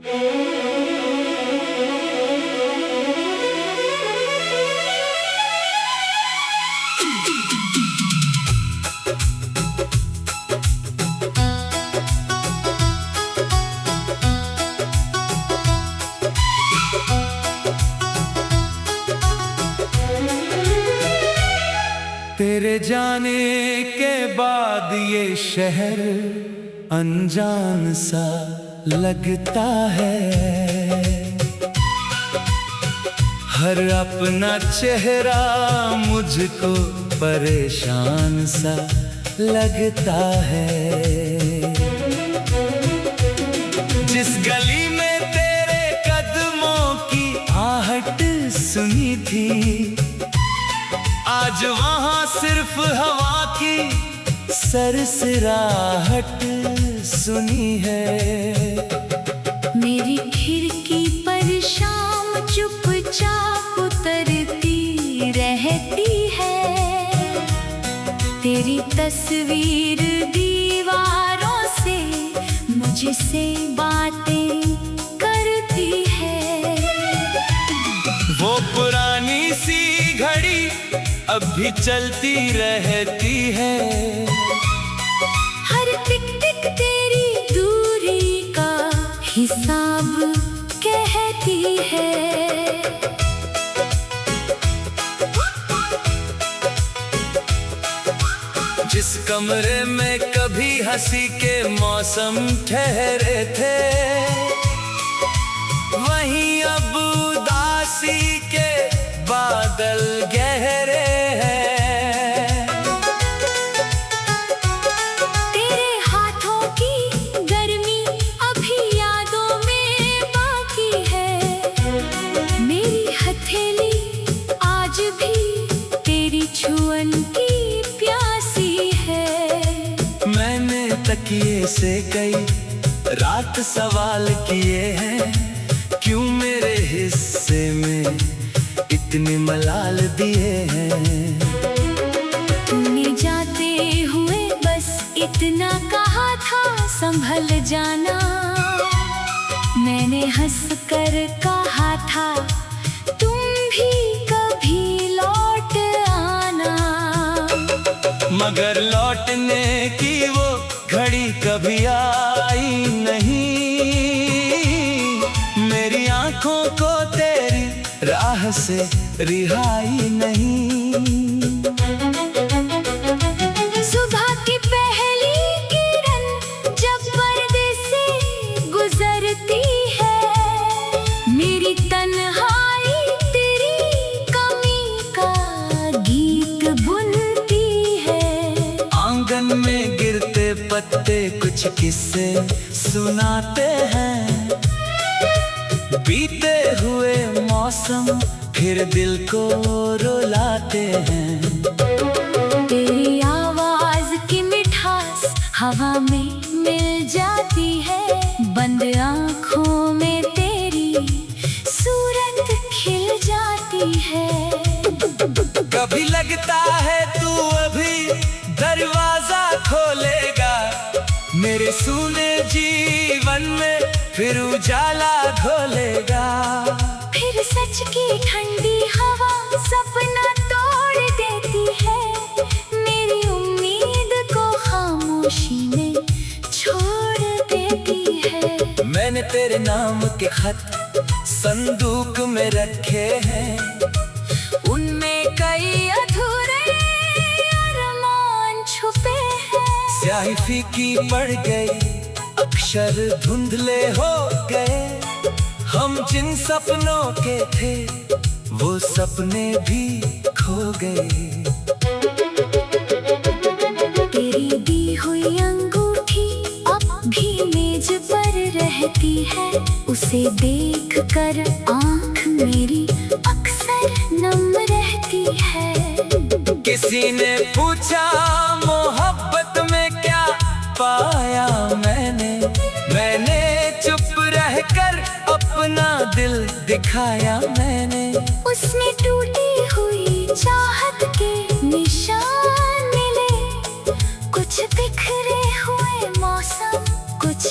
तेरे जाने के बाद ये शहर अनजान सा लगता है। हर अपना चेहरा मुझको परेशान सा लगता है। जिस गली में तेरे कदमों की आहट सुनी थी, आज वहां सिर्फ हवा की सरसराहट सुनी है। मेरी खिड़की पर शाम चुपचाप उतरती रहती है। तेरी तस्वीर दीवारों से मुझसे बातें करती है। वो पुरानी सी घड़ी अब भी चलती रहती है। हर टिक टिक तेरी दूरी का हिसाब कहती है। जिस कमरे में कभी हंसी के मौसम ठहरे थे, वहीं अब उदासी के बादल गहरे हैं। तेरे हाथों की गर्मी अभी यादों में बाकी है। मेरी हथेली आज भी तेरी छुअन की प्यासी है। मैंने तकिए से कई रात सवाल किए हैं, क्यों मेरे हिस्से में इतने मलाल दिए हैं। तूने जाते हुए बस इतना कहा था, संभल जाना। मैंने हंस कर कहा था, तुम भी कभी लौट आना। मगर लौटने की वो घड़ी कभी आई नहीं। मेरी आंखों को तेरी राह से रिहाई नहीं। सुबह की पहली किरण जब पर्दे से गुजरती है, मेरी तन्हाई तेरी कमी का गीत बुनती है। आंगन में गिरते पत्ते कुछ किस्से सुनाते हैं। बीते हुए मौसम फिर दिल को रुलाते हैं। तेरी आवाज की मिठास हवा में मिल जाती है। बंद आँखों में तेरी सूरत खिल जाती है। कभी लगता है तू अभी दरवाजा खोलेगा, मेरे सूने जीवन में फिर उजाला घोलेगा। फिर सच की ठंडी हवा सपना तोड़ देती है। मेरी उम्मीद को खामोशी में छोड़ देती है। मैंने तेरे नाम के खत संदूक में रखे हैं, उनमें कई अधूरे अरमान छुपे हैं। स्याही फीकी पड़ गई, अक्षर धुंधले हो गए। हम जिन सपनों के थे वो सपने भी खो गए। तेरी दी हुई अंगूठी अब भी मेज पर रहती है। उसे देख कर आँख मेरी अक्सर नम रहती है। किसी ने पूछा मोहब्बत में क्या पाया मैंने चुप रहकर अपना दिल दिखाया मैंने। उसने टूटी हुई चाहत के निशान मिले, कुछ बिखरे हुए मौसम, कुछ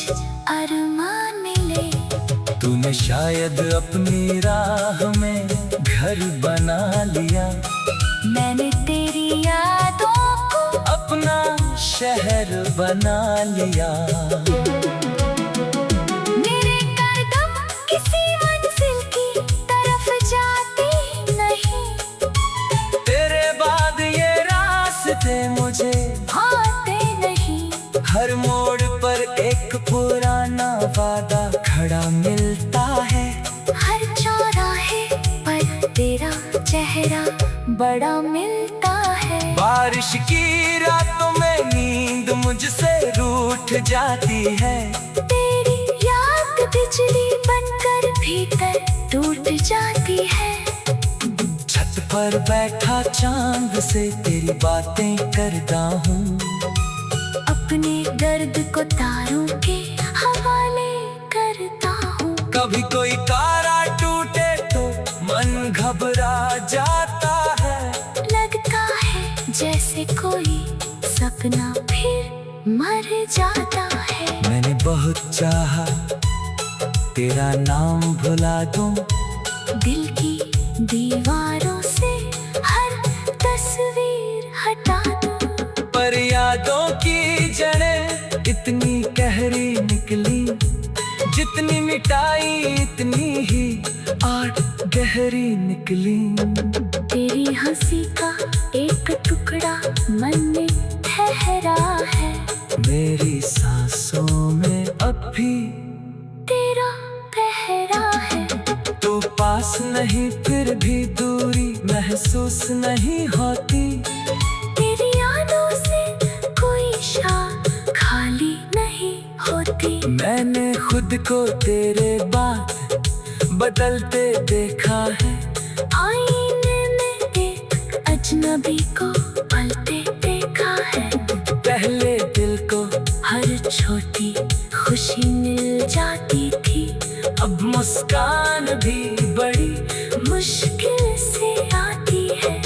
अरमान मिले। तूने शायद अपनी राह में घर बना लिया, मैंने तेरी यादों को अपना शहर बना लिया। मेरे कदम किसी मंजिल की तरफ जाते नहीं, तेरे बाद ये रास्ते मुझे भाते नहीं। हर मोड़ पर एक पुराना वादा खड़ा मिलता है, हर चौराहे पर तेरा चेहरा बड़ा मिलता है। बारिश की रातों में नींद मुझसे रूठ जाती है, तेरी याद बिजली बनकर भीतर टूट जाती है। छत पर बैठा चांद से तेरी बातें करता हूँ, अपने दर्द को तारों के हवाले करता हूँ। कभी कोई तारा टूटे तो मन घबरा जाता है, लगता है जैसे कोई सपना फिर मर जाता है। मैंने बहुत चाहा तेरा नाम भुला दूं, दिल की दीवारों से हर तस्वीर हटा दूं, पर यादों की जड़ें इतनी गहरी निकली, जितनी मिटाई इतनी ही आड़ गहरी निकली। तेरी हंसी का एक टुकड़ा मन में ठहरा है, मेरी सांसों में अब भी तेरा पहरा है। तू पास नहीं फिर भी दूरी महसूस नहीं होती, तेरी यादों से कोई शाम खाली नहीं होती। मैंने खुद को तेरे बाद बदलते देखा है, आईने में एक अजनबी को पलते देखा है। पहले दिल को हर छोटी खुशी मिल जाती थी, अब मुस्कान भी बड़ी मुश्किल से आती है।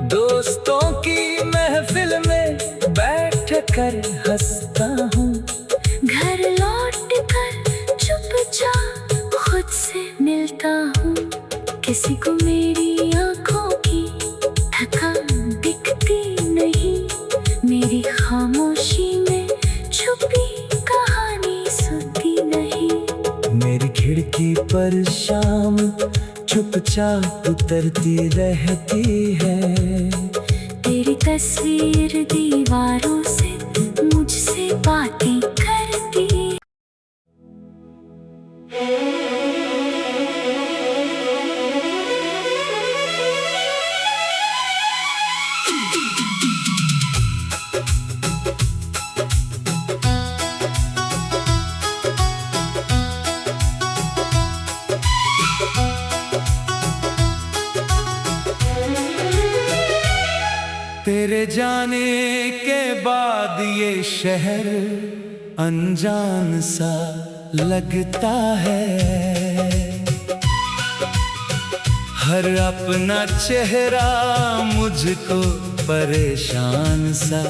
दोस्तों की महफिल में बैठ कर हंसता हूँ, घर लौट कर चुपचाप खुद से मिलता हूँ। किसी को मेरी आंखों की थकान दिखती नहीं, मेरी खामोशी में छुपी कहानी सुनती नहीं। मेरी खिड़की पर शाम चुपचाप उतरती रहती है, तेरी तस्वीर दीवारों से मुझसे बातें करती। तेरे जाने के बाद ये शहर अनजान सा लगता है, हर अपना चेहरा मुझको परेशान सा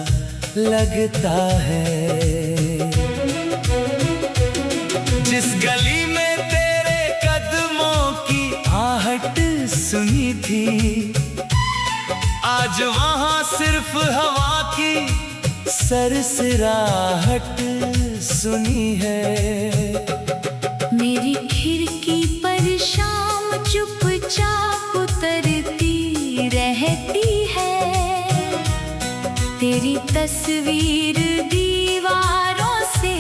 लगता है। जिस गली में तेरे कदमों की आहट सुनी थी, आज वहाँ सिर्फ हवा की सरसराहट सुनी है। मेरी खिड़की पर शाम चुपचाप उतरती रहती है, तेरी तस्वीर दीवारों से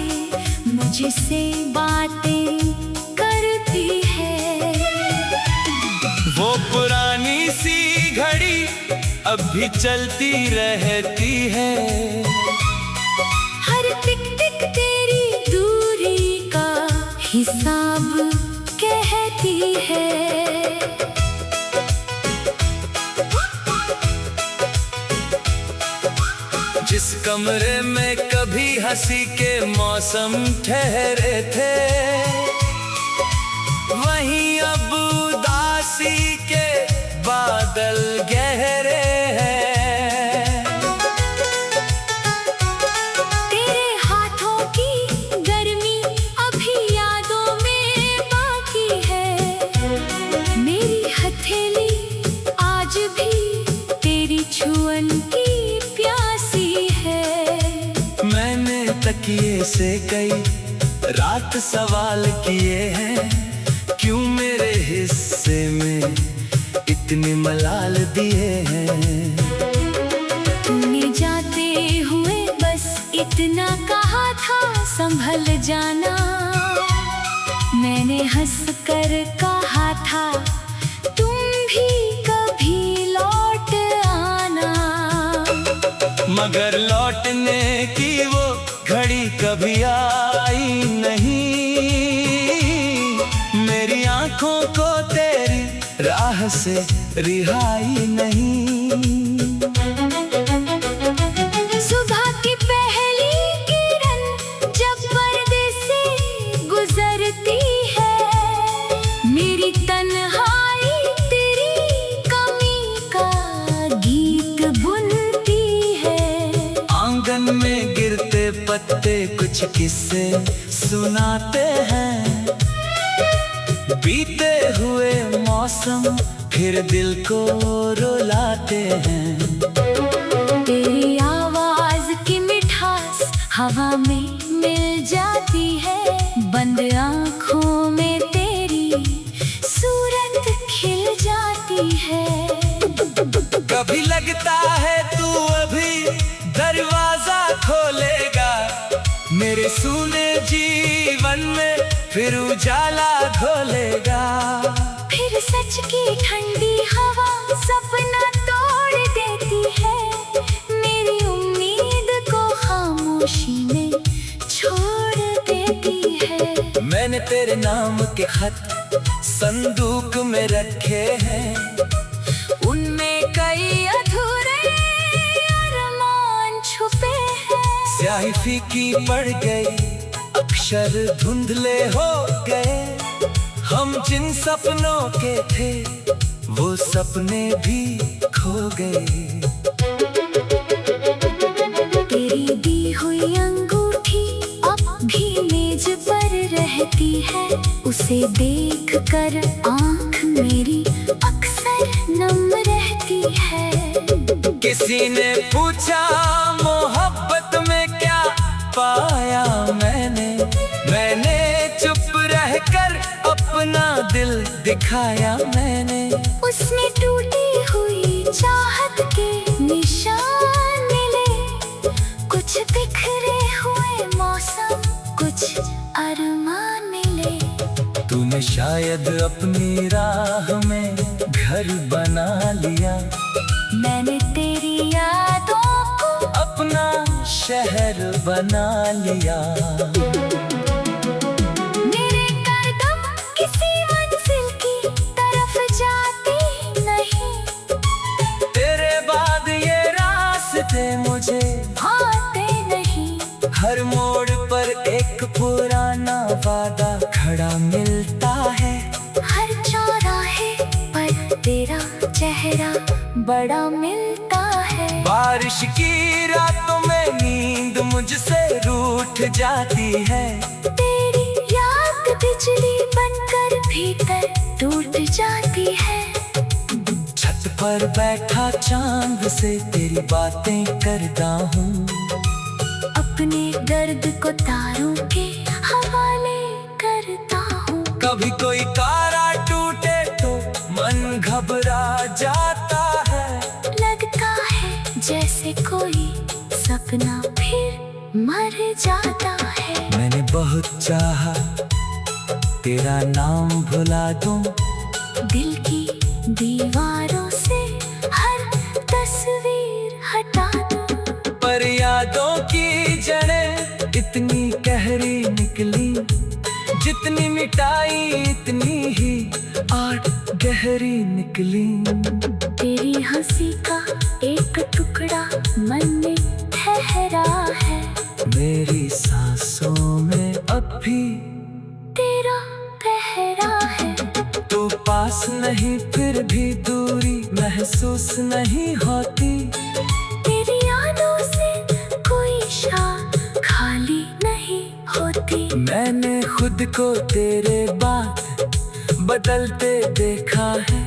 मुझसे बातें करती है। वो पुरानी सी घड़ी अब भी चलती रहती है, हर टिक टिक तेरी दूरी का हिसाब कहती है। जिस कमरे में कभी हंसी के मौसम ठहरे थे, वहीं अब उदासी के बादल गहरे हैं। तेरे हाथों की गर्मी अभी यादों में बाकी तकिए से कई रात सवाल किए हैं, क्यों मेरे हिस्से में इतने मलाल दिए हैं। तूने जाते हुए बस इतना कहा था, संभल जाना। मैंने हंस कर कहा था, तुम भी कभी लौट आना। मगर लौटने की वो घड़ी कभी आई नहीं, मेरी आंखों को तेरी राह से रिहाई नहीं। सुबह की पहली किरण जब पर्दे से गुजरती है, मेरी तन्हाई तेरी कमी का गीत बुनती है। आंगन में गिरते पत्ते कुछ किस्से सुनाते हैं, बीते हुए मौसम फिर दिल को रुलाते हैं। तेरी आवाज की मिठास हवा में मिल जाती है, बंद आँखों में तेरी सूरत खिल जाती है। कभी लगता है तू अभी दरवाजा खोलेगा, मेरे सूने जीवन में फिर उजाला घोलेगा। फिर सच की ठंडी हवा सपना तोड़ देती है, मेरी उम्मीद को खामोशी में छोड़ देती है। मैंने तेरे नाम के खत संदूक में रखे हैं, उनमें कई अधूरे अरमान छुपे हैं। स्याही फीकी पड़ गई, अक्षर धुंधले हो गए, हम जिन सपनों के थे वो सपने भी खो गए। तेरी दी हुई अंगूठी अब भी मेज पर रहती है, उसे देख कर आँख मेरी अक्सर नम रहती है। किसी ने पूछा मोहब्बत में क्या पाया मैंने चुप रहकर अपना दिल दिखाया मैंने। उसने टूटी हुई चाहत के निशान मिले, कुछ बिखरे हुए मौसम, कुछ अरमान मिले। तूने शायद अपनी राह में घर बना लिया, मैंने तेरी यादों को अपना शहर बना लिया। मेरे कदम किसी मंजिल की तरफ जाते नहीं, तेरे बाद ये रास्ते मुझे भाते नहीं। हर मोड़ पर एक पुराना वादा खड़ा मिलता है, हर चौराहे पर तेरा चेहरा बड़ा मिलता है। बारिश की रातों में नींद मुझसे रूठ जाती है, तेरी याद बिजली बनकर भीतर टूट जाती है। छत पर बैठा चांद से तेरी बातें करता हूँ, अपने दर्द को तारों के हवाले करता हूँ। कभी कोई तारा टूटे तो मन घबरा जाता है, लगता है जैसे कोई सपना फिर मर जाता है। मैंने बहुत चाहा तेरा नाम भुला दूं, दिल की दीवारों से हर तस्वीर हटा दूं, पर यादों की जड़ें इतनी गहरी निकली, जितनी मिटाई इतनी ही आग गहरी निकली। तेरी हंसी का एक टुकड़ा मन में ठहरा है, मेरी सांसों में अब भी तेरा पहरा है। तू पास नहीं फिर भी दूरी महसूस नहीं होती, तेरी यादों से कोई शाम खाली नहीं होती। मैंने खुद को तेरे बाद बदलते देखा है,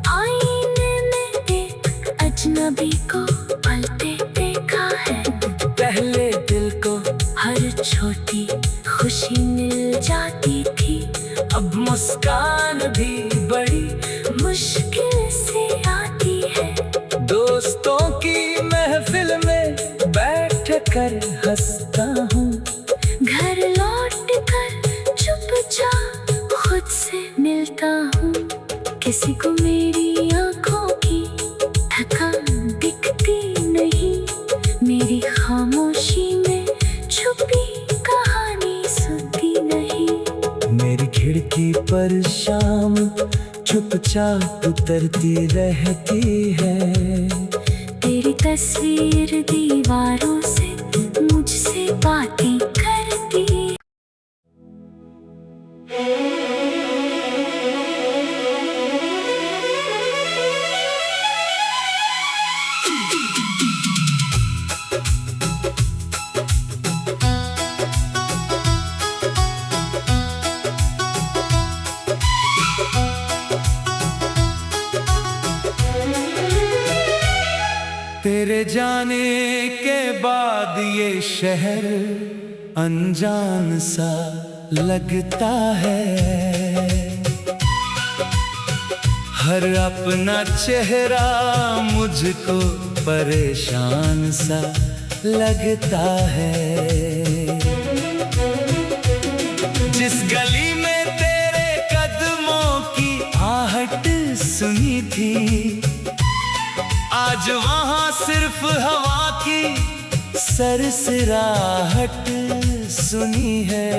आईने में एक अजनबी को पलते देखा है। पहले दिल को हर छोटी खुशी मिल जाती थी, अब मुस्कान भी बड़ी मुश्किल से आती है। दोस्तों की महफिल में बैठ कर हंसता हूँ, घर लौट कर चुपचाप खुद से मिलता हूँ। किसी को मेरी आंखों की थकान दिखती नहीं, मेरी खामोशी में छुपी कहानी सुनती नहीं। मेरी खिड़की पर शाम चुपचाप उतरती रहती है, तेरी तस्वीर दीवारों से मुझसे बातें करती। तेरे जाने के बाद ये शहर अनजान सा लगता है, हर अपना चेहरा मुझको परेशान सा लगता है। जिस गली में तेरे कदमों की आहट सुनी थी, आज वहाँ सिर्फ हवा की सरसराहट सुनी है।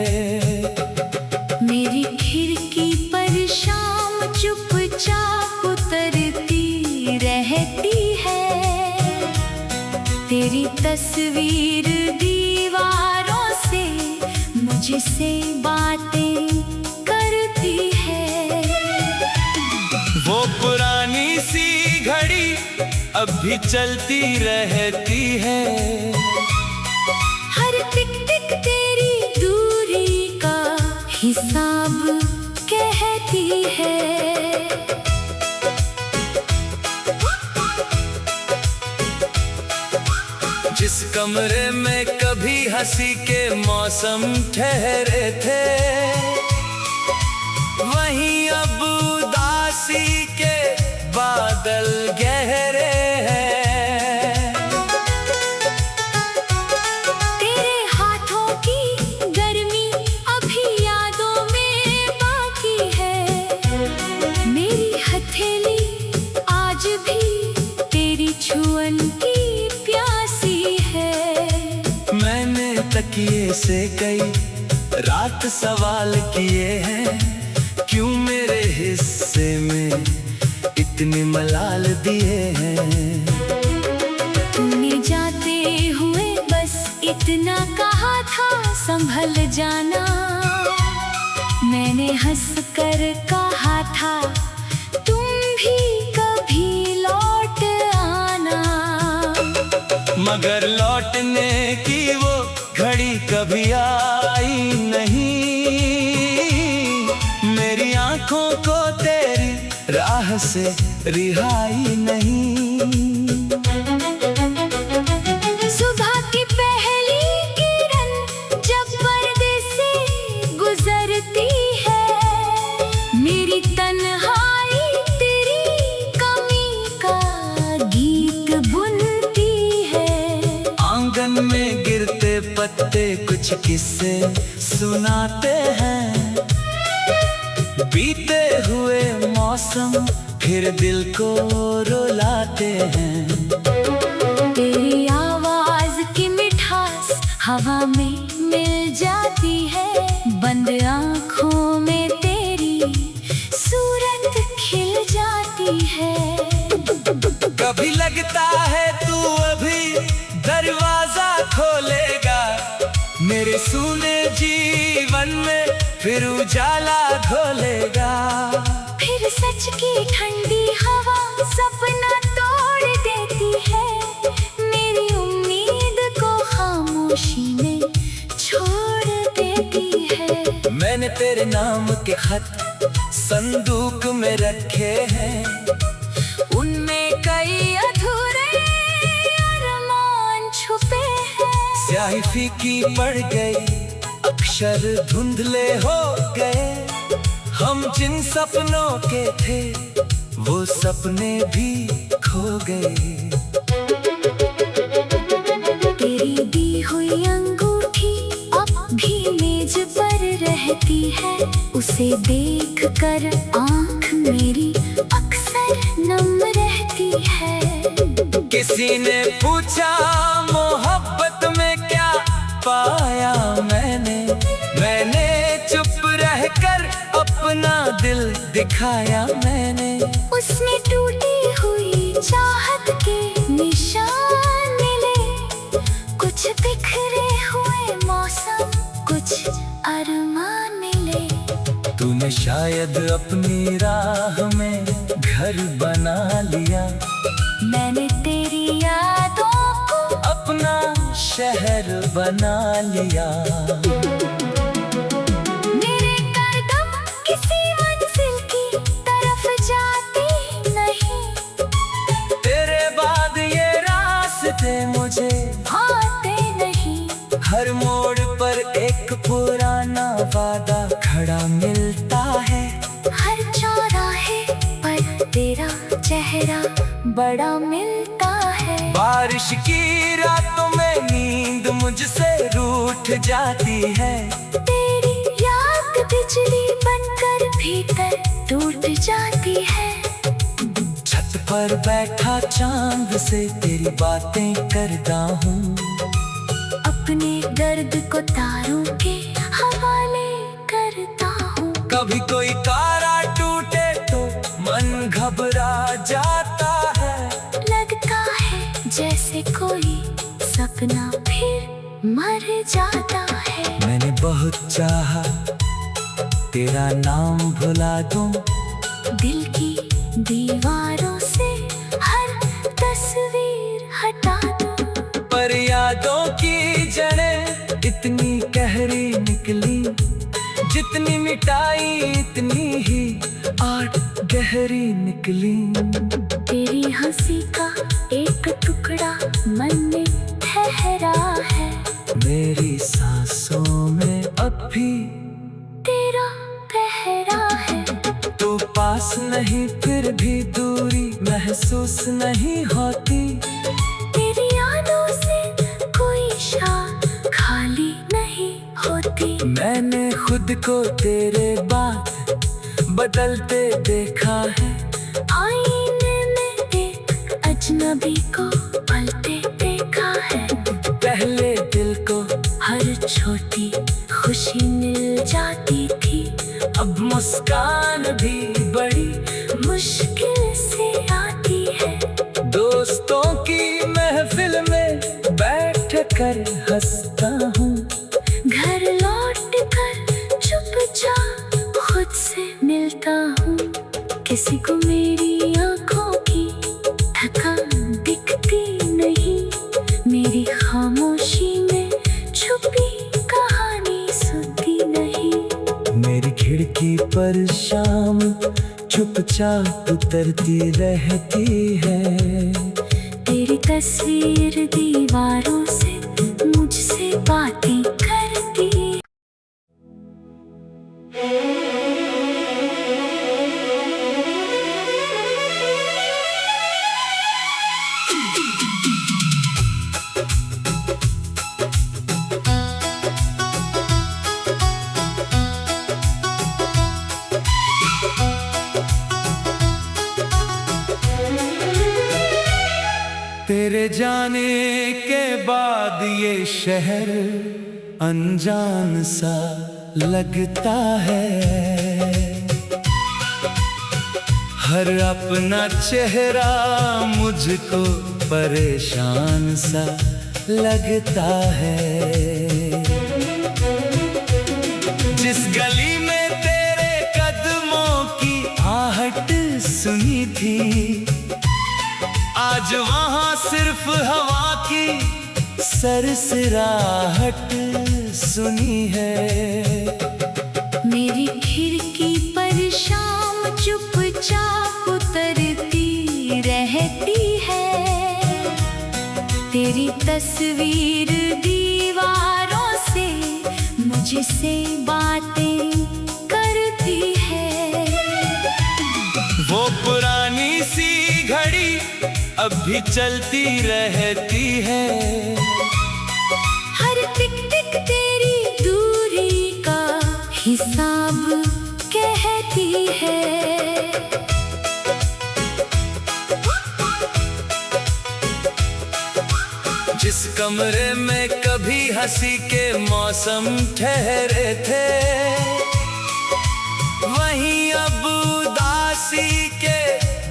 मेरी खिड़की पर शाम चुपचाप उतरती रहती है, तेरी तस्वीर दीवारों से मुझसे बातें करती है। वो पुरानी सी घड़ी अब भी चलती रहती है, हर टिक टिक तेरी दूरी का हिसाब कहती है। जिस कमरे में कभी हंसी के मौसम ठहरे थे, वहीं अब उदासी के बादल गहरे हैं। तेरे हाथों की गर्मी अभी यादों में बाकी है, मेरी हथेली आज भी तेरी छुअन की प्यासी है। मैंने तकिए से कई रात सवाल किए हैं, क्यों मेरे हिस्से में इतने मलाल दिए हैं। तूने जाते हुए बस इतना कहा था, संभल जाना। मैंने हंस कर कहा था, तुम भी कभी लौट आना। मगर लौटने की वो घड़ी कभी आई नहीं, मेरी आंखों को तेरी राह से रिहाई नहीं। सुबह की पहली किरण जब पर्दे से गुजरती है, मेरी तन्हाई तेरी कमी का गीत बुनती है। आंगन में गिरते पत्ते कुछ किस्से सुनाते हैं, बीते हुए मौसम फिर दिल को रुलाते हैं। तेरी आवाज की मिठास हवा में मिल जाती है, बंद आँखों में तेरी सूरत खिल जाती है। कभी लगता है तू अभी दरवाजा खोलेगा, मेरे सूने जीवन में फिर उजाला घोलेगा। फिर सच की ठंडी हवा सपना तोड़ देती है, मेरी उम्मीद को खामोशी में छोड़ देती है। मैंने तेरे नाम के खत संदूक में रखे हैं, उनमें कई अधूरे अरमान छुपे हैं। स्याही फीकी पड़ गई, अक्षर धुंधले हो गए। हम जिन सपनों के थे वो सपने भी खो गए। तेरी दी हुई अंगूठी अब भी मेज पर रहती है, उसे देख कर आँख मेरी अक्सर नम रहती है। किसी ने पूछा मोहब्बत में क्या पाया मैंने चुप रहकर अपना दिल दिखाया मैंने। उसने टूटी हुई चाहत के निशान मिले, कुछ बिखरे हुए मौसम, कुछ अरमान मिले। तूने शायद अपनी राह में घर बना लिया, मैंने तेरी यादों को अपना शहर बना लिया। मेरे कदम किसी मंजिल की तरफ जाते नहीं, तेरे बाद ये रास्ते मुझे भाते नहीं। हर मोड़ पर एक पुराना वादा खड़ा मिलता है, हर चौराहे पर तेरा चेहरा बड़ा मिलता है। बारिश की रातों में नींद मुझसे रूठ जाती है, तेरी याद बिजली बनकर भीतर टूट जाती है। छत पर बैठा चांद से तेरी बातें करता हूँ, अपने दर्द को तारों के हवाले करता हूँ। कभी कोई तारा टूटे तो मन घबरा जाता है, लगता है जैसे कोई सपना फिर मर जाता है। मैंने बहुत चाहा तेरा नाम भुला दूं, दिल की दीवारों से हर तस्वीर हटा दूं, पर यादों की जड़ें इतनी गहरी निकली, जितनी मिटाई इतनी ही आग गहरी निकली। तेरी हंसी का एक टुकड़ा मन में ठहरा है, मेरी सांसों में अब भी तेरा पहरा है। तू पास नहीं फिर भी दूरी महसूस नहीं होती, तेरी यादों से कोई शाम खाली नहीं होती। मैंने खुद को तेरे बाद बदलते देखा है, आईने में एक अजनबी को पलते देखा है। पहले दिल को हर छोटी खुशी मिल जाती थी, अब मुस्कान भी बड़ी मुश्किल से आती है। दोस्तों की महफिल में बैठ कर हंसता हूँ, घर लौट कर चुपचाप खुद से मिलता हूँ। किसी को मेरी आँखों की थकान दिखती नहीं, मेरी खामोशी में छुपी कहानी सुनती नहीं। मेरी खिड़की पर शाम चुपचाप उतरती रहती है, तेरी तस्वीर दीवारों से मुझसे बातें करती। तेरे जाने के बाद ये शहर अनजान सा लगता है, हर अपना चेहरा मुझको परेशान सा लगता है। जिस गली में तेरे कदमों की आहट सुनी थी, आज वहाँ सिर्फ हवा की सरसराहट सुनी है। मेरी खिड़की पर शाम चुपचाप उतरती रहती है, तेरी तस्वीर दी मुझसे बातें करती है। वो पुरानी सी घड़ी अब भी चलती रहती है। हर टिक टिक तेरी दूरी का हिसाब कहती है। जिस कमरे में कभी हंसी के मौसम ठहरे थे, वहीं अब उदासी के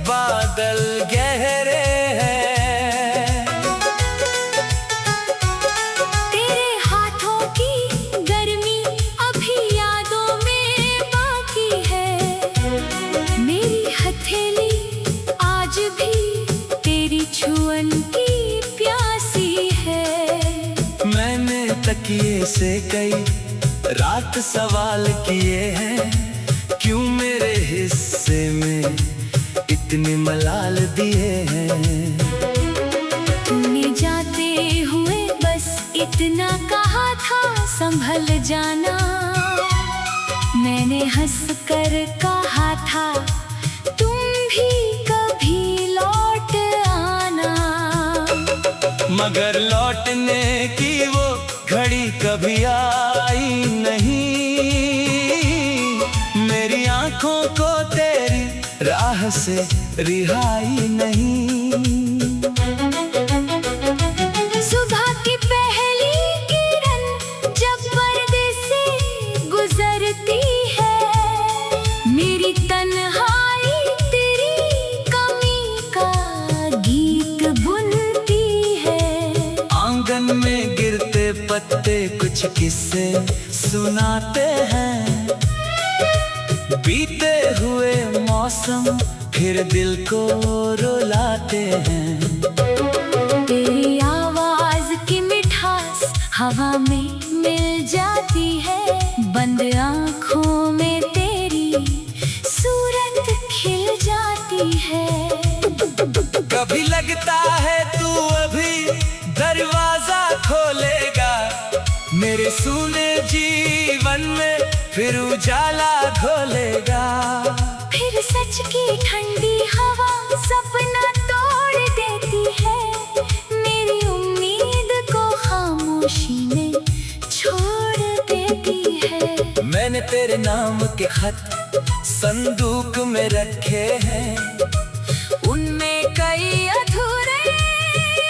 बादल गहरे हैं। तेरे हाथों की गर्मी अभी यादों में बाकी है। मेरी हथेली आज भी तेरी छुअन की प्यासी है। मैंने तकिए से कई रात सवाल किए हैं, क्यों मेरे हिस्से में इतने मलाल दिए हैं। तूने जाते हुए बस इतना कहा था, संभल जाना। मैंने हंस कर कहा था, तुम भी कभी लौट आना। मगर लौटने की वो घड़ी कभी आई नहीं। मेरी आंखों को तेरी राह से रिहाई नहीं। सुबह की पहली किरण जब पर्दे से गुजरती है, मेरी तन्हाई तेरी कमी का गीत बुनती है। आंगन में गिरते पत्ते कुछ किस्से सुनाते हैं। बीते हुए मौसम फिर दिल को रुलाते हैं। तेरी आवाज की मिठास हवा में मिल जाती है। बंद आँखों में तेरी सूरत खिल जाती है। कभी लगता है तू अभी दरवाजा खोलेगा, मेरे सूने जीवन में फिर उजाला घोलेगा। फिर सच की ठंडी हवा सपना तोड़ देती है। मेरी उम्मीद को खामोशी में छोड़ देती है। मैंने तेरे नाम के खत संदूक में रखे हैं, उनमें कई अधूरे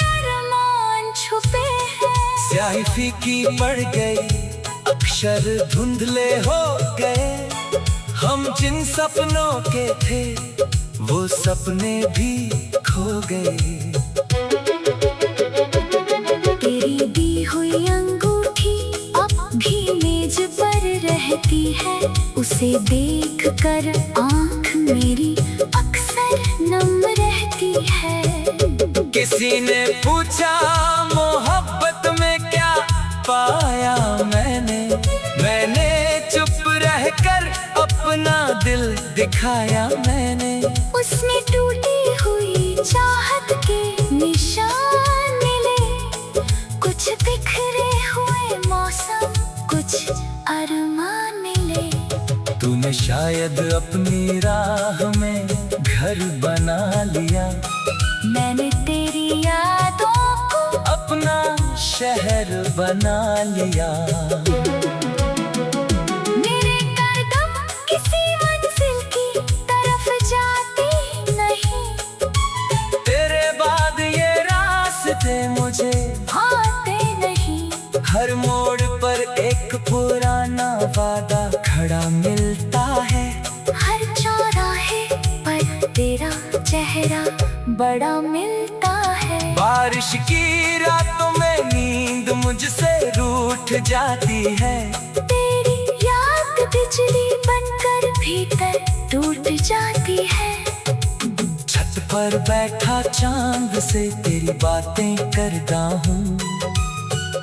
अरमान छुपे हैं। स्याही फीकी पड़ गई, अक्षर धुंधले हो गए। हम जिन सपनों के थे, वो सपने भी खो गए। तेरी दी हुई अंगूठी अब भी मेज पर रहती है। उसे देख कर आँख मेरी अक्सर नम रहती है। किसी ने पूछा मोहब्बत में क्या पाया मैंने चुप रहकर अपना दिल दिखाया मैंने। उसने टूटी हुई चाहत के निशान मिले, कुछ बिखरे हुए मौसम, कुछ अरमान मिले। तूने शायद अपनी राह में घर बना लिया, मैंने तेरी यादों को अपना शहर बना लिया। मेरे कदम किसी मंजिल की तरफ जाते नहीं। तेरे बाद ये रास्ते मुझे भाते नहीं। हर मोड़ पर एक पुराना वादा खड़ा मिलता है। हर चौराहे पर तेरा चेहरा बड़ा मिलता है। बारिश की रातों में नींद मुझसे रूठ जाती है। तेरी याद बिजली बनकर भीतर टूट जाती है। छत पर बैठा चांद से तेरी बातें करता हूँ,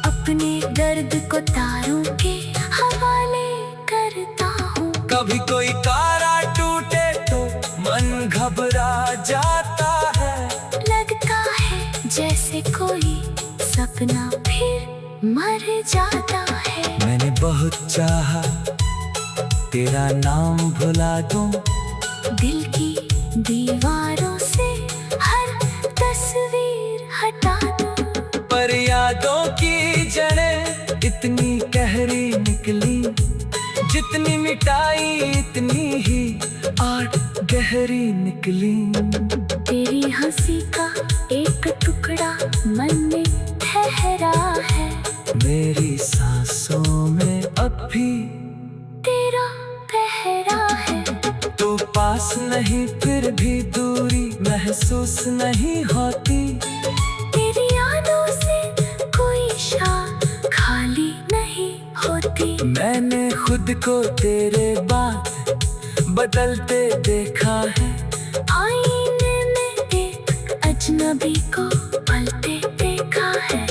अपने दर्द को तारों के हवाले करता हूँ। कभी कोई तारा टूटे तो मन घबरा जाता है। लगता है जैसे कोई सपना फिर मर जाता है। मैंने बहुत चाहा तेरा नाम भुला दूं, दिल की दीवारों से हर तस्वीर हटा दूं। पर यादों की जड़ें इतनी गहरी निकली, जितनी मिटाई इतनी ही आग गहरी निकली। तेरी हंसी का एक टुकड़ा मन में ठहरा है, मेरी सांसों में अब भी तेरा पहरा है। तू पास नहीं फिर भी दूरी महसूस नहीं होती, तेरी यादों से कोई शाम खाली नहीं होती। मैंने खुद को तेरे बाद बदलते देखा है, आईने में देख अजनबी को पलते देखा है।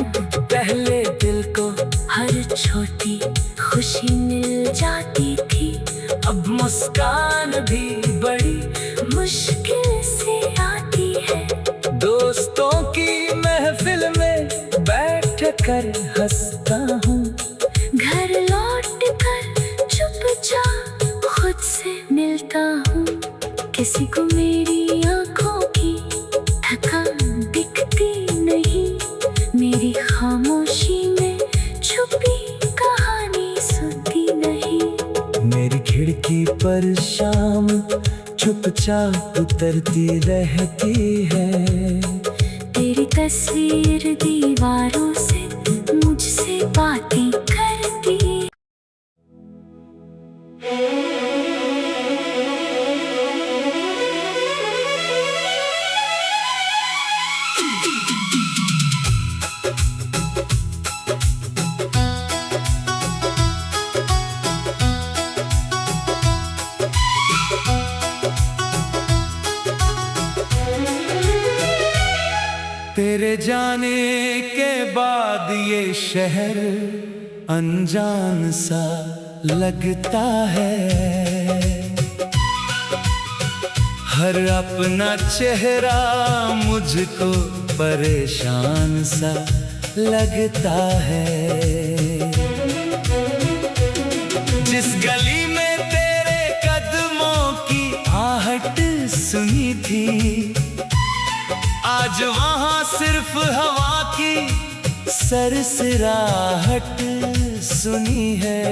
पहले दिल को हर छोटी खुशी मिल जाती थी, अब मुस्कान भी बड़ी मुश्किल से आती है। दोस्तों की महफिल में बैठ कर हंसता हूँ, घर लौट कर चुपचाप खुद से मिलता हूँ। किसी को मेरी आंखों की थकान दिखती नहीं, मेरी खामोशी में छुपी कहानी सुनती नहीं। मेरी खिड़की पर शाम चुपचाप उतरती रहती है, तेरी तस्वीर दीवारों से मुझसे बातें करती। तेरे जाने के बाद ये शहर अनजान सा लगता है, हर अपना चेहरा मुझको परेशान सा लगता है। जिस गली में तेरे कदमों की आहट सुनी थी, आज वहाँ सिर्फ हवा की सरसराहट सुनी है।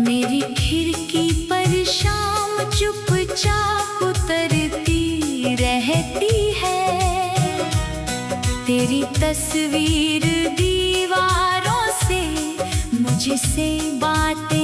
मेरी खिड़की पर शाम चुपचाप उतरती रहती है, तेरी तस्वीर दीवारों से मुझसे बातें